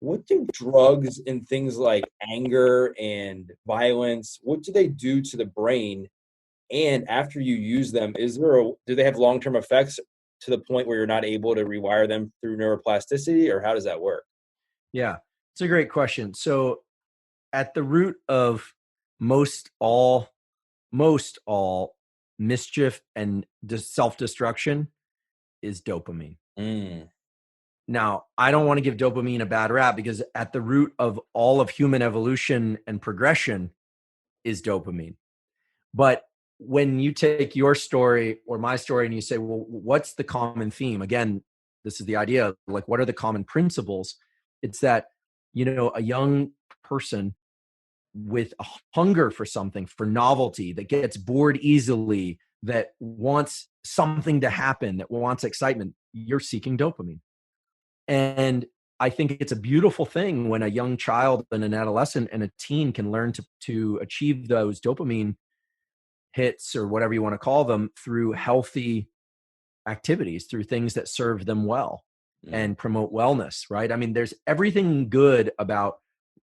what do drugs and things like anger and violence, what do they do to the brain? And after you use them, do they have long-term effects to the point where you're not able to rewire them through neuroplasticity, or how does that work? Yeah, it's a great question. So at the root of most all most all mischief and self-destruction is dopamine. Mm, Now, I don't want to give dopamine a bad rap because at the root of all of human evolution and progression is dopamine. But when you take your story or my story and you say, well, what's the common theme? Again, this is the idea, like, what are the common principles? It's that, a young person with a hunger for something, for novelty, that gets bored easily, that wants something to happen, that wants excitement, you're seeking dopamine. And I think it's a beautiful thing when a young child and an adolescent and a teen can learn to achieve those dopamine hits or whatever you want to call them through healthy activities, through things that serve them well mm. and promote wellness, right? I mean, there's everything good about,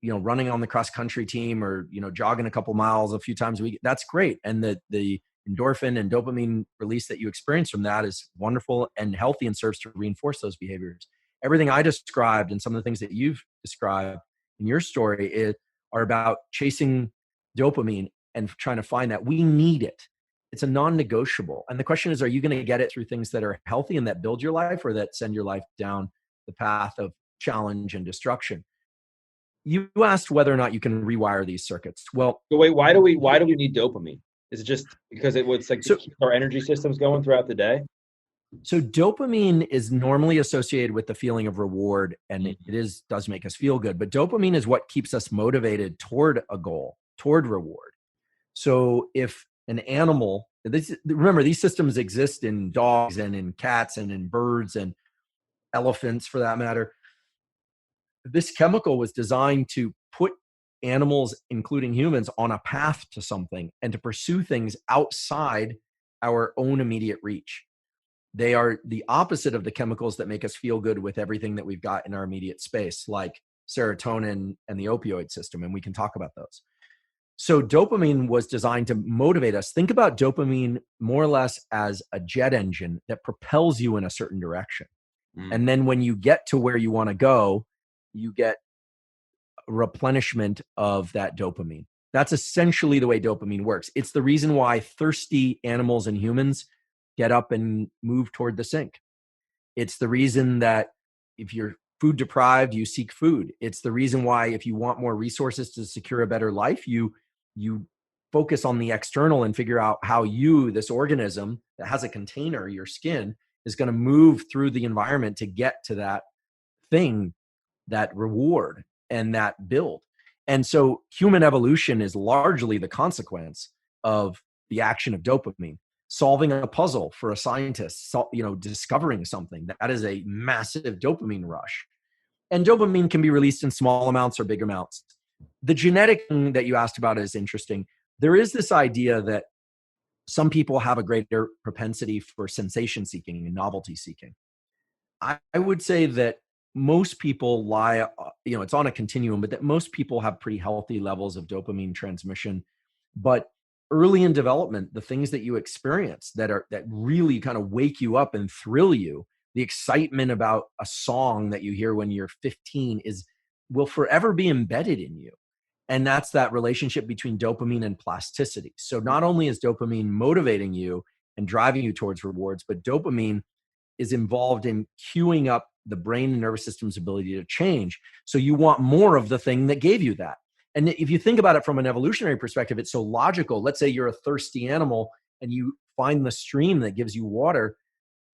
running on the cross country team or, jogging a couple miles a few times a week. That's great. And the endorphin and dopamine release that you experience from that is wonderful and healthy and serves to reinforce those behaviors. Everything I described and some of the things that you've described in your story are about chasing dopamine and trying to find that. We need it. It's a non-negotiable. And the question is, are you going to get it through things that are healthy and that build your life, or that send your life down the path of challenge and destruction? You asked whether or not you can rewire these circuits. Well, So wait, why do we need dopamine? Is it just because it was like to so keep our energy systems going throughout the day? so dopamine is normally associated with the feeling of reward, and it Mm, does make us feel good. But dopamine is what keeps us motivated toward a goal, toward reward. So if an animal, remember, these systems exist in dogs and in cats and in birds and elephants for that matter. This chemical was designed to put animals, including humans, on a path to something and to pursue things outside our own immediate reach. They are the opposite of the chemicals that make us feel good with everything that we've got in our immediate space, like serotonin and the opioid system. And we can talk about those. So dopamine was designed to motivate us. Think about dopamine more or less as a jet engine that propels you in a certain direction. mm. And then when you get to where you want to go, you get replenishment of that dopamine. That's essentially the way dopamine works. It's the reason why thirsty animals and humans get up and move toward the sink. It's the reason that if you're food deprived, you seek food. It's the reason why if you want more resources to secure a better life, you focus on the external and figure out how you, this organism that has a container, your skin, is going to move through the environment to get to that thing, that reward and that build. And so human evolution is largely the consequence of the action of dopamine. Solving a puzzle for a scientist, discovering something, that is a massive dopamine rush. And dopamine can be released in small amounts or big amounts. The genetic thing that you asked about is interesting. There is this idea that some people have a greater propensity for sensation seeking and novelty seeking. I would say that most people it's on a continuum, but that most people have pretty healthy levels of dopamine transmission. But early in development, the things that you experience that really kind of wake you up and thrill you, the excitement about a song that you hear when you're 15 will forever be embedded in you. And that's that relationship between dopamine and plasticity. So not only is dopamine motivating you and driving you towards rewards, but dopamine is involved in queuing up the brain and nervous system's ability to change. So you want more of the thing that gave you that. And if you think about it from an evolutionary perspective, it's so logical. Let's say you're a thirsty animal and you find the stream that gives you water.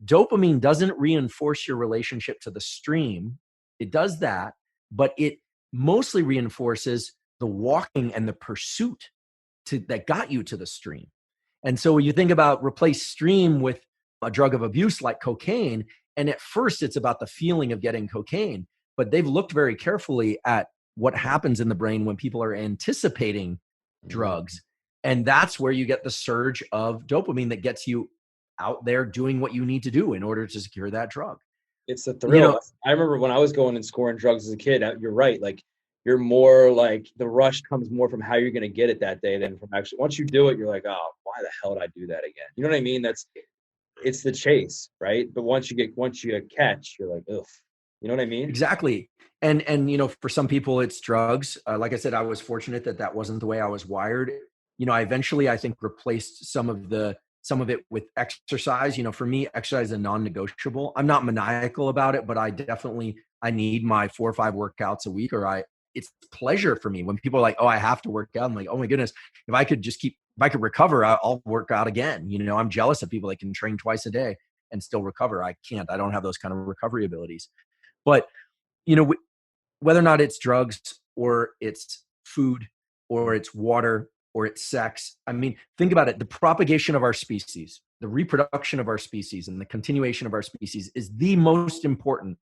Dopamine doesn't reinforce your relationship to the stream. It does that, but it mostly reinforces the walking and the pursuit that got you to the stream. And so when you think about replace stream with a drug of abuse like cocaine, and at first it's about the feeling of getting cocaine, but they've looked very carefully at what happens in the brain when people are anticipating Mm. drugs. And that's where you get the surge of dopamine that gets you out there doing what you need to do in order to secure that drug. It's the You thrill. know, I remember when I was going and scoring drugs as a kid. You're right. Like you're more like the rush comes more from how you're going to get it that day than from actually. Once you do it, you're like, oh, why the hell did I do that again? You know what I mean? It's the chase, right? But once you catch, you're like, ugh. You know what I mean? exactly. And for some people it's drugs. Like I said, I was fortunate that that wasn't the way I was wired. I eventually, I think, replaced some of it with exercise. For me, exercise is a non-negotiable. I'm not maniacal about it, but I need my 4 or 5 workouts a week, or it's pleasure for me when people are like, oh, I have to work out. I'm like, oh my goodness, if I could recover, I'll work out again. I'm jealous of people that can train twice a day and still recover. I can't. I don't have those kind of recovery abilities. But you know, whether or not it's drugs or it's food or it's water or it's sex, I mean, think about it. The propagation of our species, the reproduction of our species, and the continuation of our species is the most important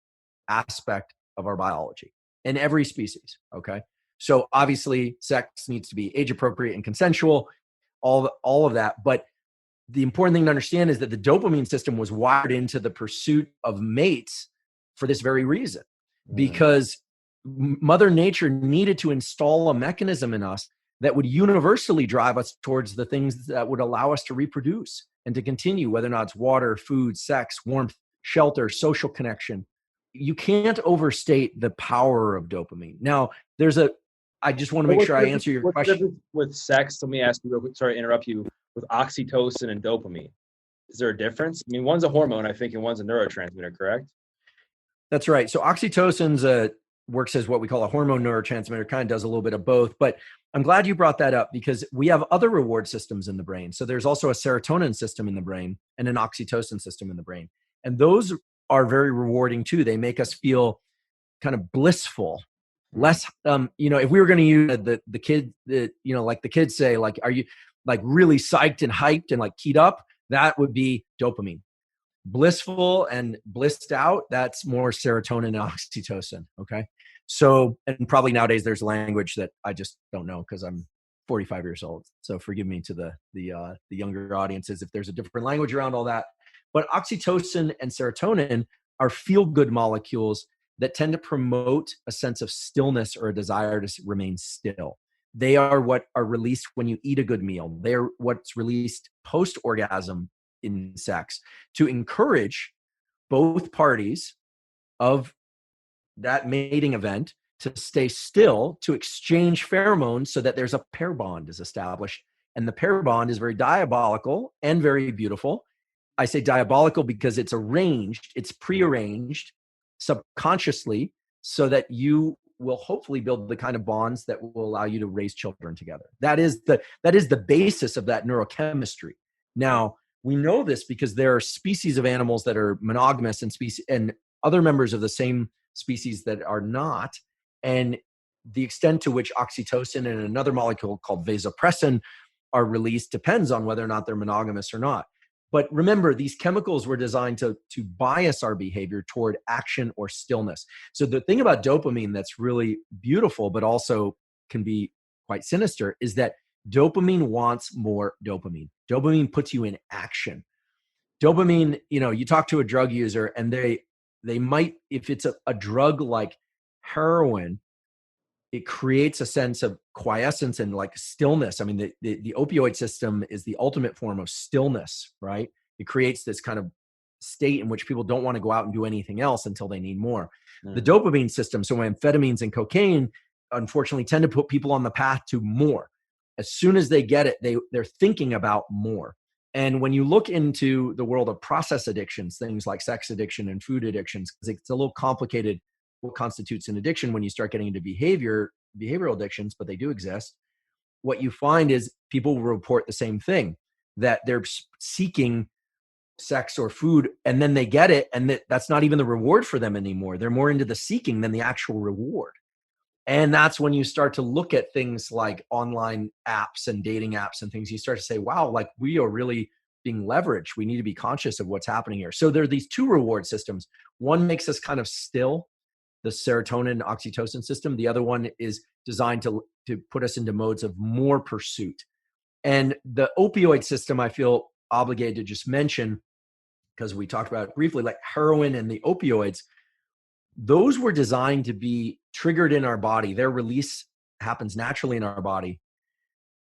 aspect of our biology in every species. Okay. So obviously, sex needs to be age appropriate and consensual, all of that. But the important thing to understand is that the dopamine system was wired into the pursuit of mates for this very reason, Mm. because Mother Nature needed to install a mechanism in us that would universally drive us towards the things that would allow us to reproduce and to continue, whether or not it's water, food, sex, warmth, shelter, social connection. You can't overstate the power of dopamine. Now, I just want to But make sure I answer your what's the question. difference with sex? Let me ask you real quick. Sorry to interrupt you. With oxytocin and dopamine, is there a difference? I mean, one's a hormone, I think, and one's a neurotransmitter, correct? That's right. So works as what we call a hormone neurotransmitter, kind of does a little bit of both. But I'm glad you brought that up because we have other reward systems in the brain. So there's also a serotonin system in the brain and an oxytocin system in the brain. And those are very rewarding too. They make us feel kind of blissful, Mm. less, if we were going to use like the kids say, like, are you like really psyched and hyped and like keyed up? That would be dopamine. Blissful and blissed out, that's more serotonin and oxytocin. Okay. So, and probably nowadays there's language that I just don't know because I'm 45 years old. So forgive me to the younger audiences if there's a different language around all that. But oxytocin and serotonin are feel good molecules that tend to promote a sense of stillness or a desire to remain still. They are what are released when you eat a good meal. They're what's released post orgasm in sex to encourage both parties of that mating event to stay still, to exchange pheromones so that there's a pair bond is established. And the pair bond is very diabolical and very beautiful. I say diabolical because it's arranged, it's prearranged subconsciously so that you will hopefully build the kind of bonds that will allow you to raise children together. That is the basis of that neurochemistry. Now, we know this because there are species of animals that are monogamous and other members of the same species that are not. And the extent to which oxytocin and another molecule called vasopressin are released depends on whether or not they're monogamous or not. But remember, these chemicals were designed to bias our behavior toward action or stillness. So the thing about dopamine that's really beautiful, but also can be quite sinister, is that dopamine wants more dopamine. Dopamine puts you in action. Dopamine, you talk to a drug user and they might, if it's a drug like heroin, it creates a sense of quiescence and like stillness. I mean, the opioid system is the ultimate form of stillness, right? It creates this kind of state in which people don't want to go out and do anything else until they need more. The Mm. dopamine system, so amphetamines and cocaine, unfortunately tend to put people on the path to more. As soon as they get it, they're thinking about more. And when you look into the world of process addictions, things like sex addiction and food addictions, because it's a little complicated what constitutes an addiction when you start getting into behavioral addictions, but they do exist. What you find is people will report the same thing, that they're seeking sex or food and then they get it, and that's not even the reward for them anymore. They're more into the seeking than the actual reward. And that's when you start to look at things like online apps and dating apps and things. You start to say, wow, like we are really being leveraged. We need to be conscious of what's happening here. So there are these two reward systems. One makes us kind of still, the serotonin oxytocin system. The other one is designed to put us into modes of more pursuit. And the opioid system, I feel obligated to just mention, because we talked about it briefly, like heroin and the opioids, those were designed to be triggered in our body. Their release happens naturally in our body,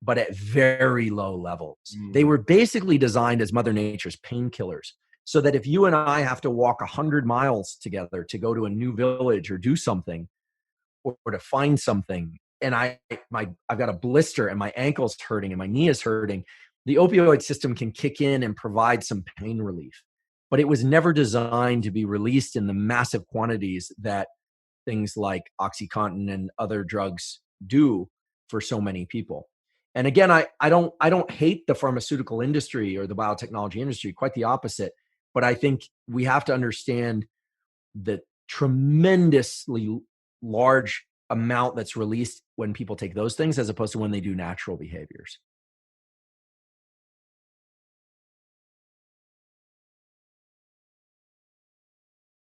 but at very low levels. They were basically designed as Mother Nature's painkillers, so that if you and I have to walk 100 miles together to go to a new village or do something, or to find something, and I've got a blister and my ankle's hurting and my knee is hurting, the opioid system can kick in and provide some pain relief. But it was never designed to be released in the massive quantities that things like OxyContin and other drugs do for so many people. And again, I don't hate the pharmaceutical industry or the biotechnology industry, quite the opposite. But I think we have to understand the tremendously large amount that's released when people take those things as opposed to when they do natural behaviors.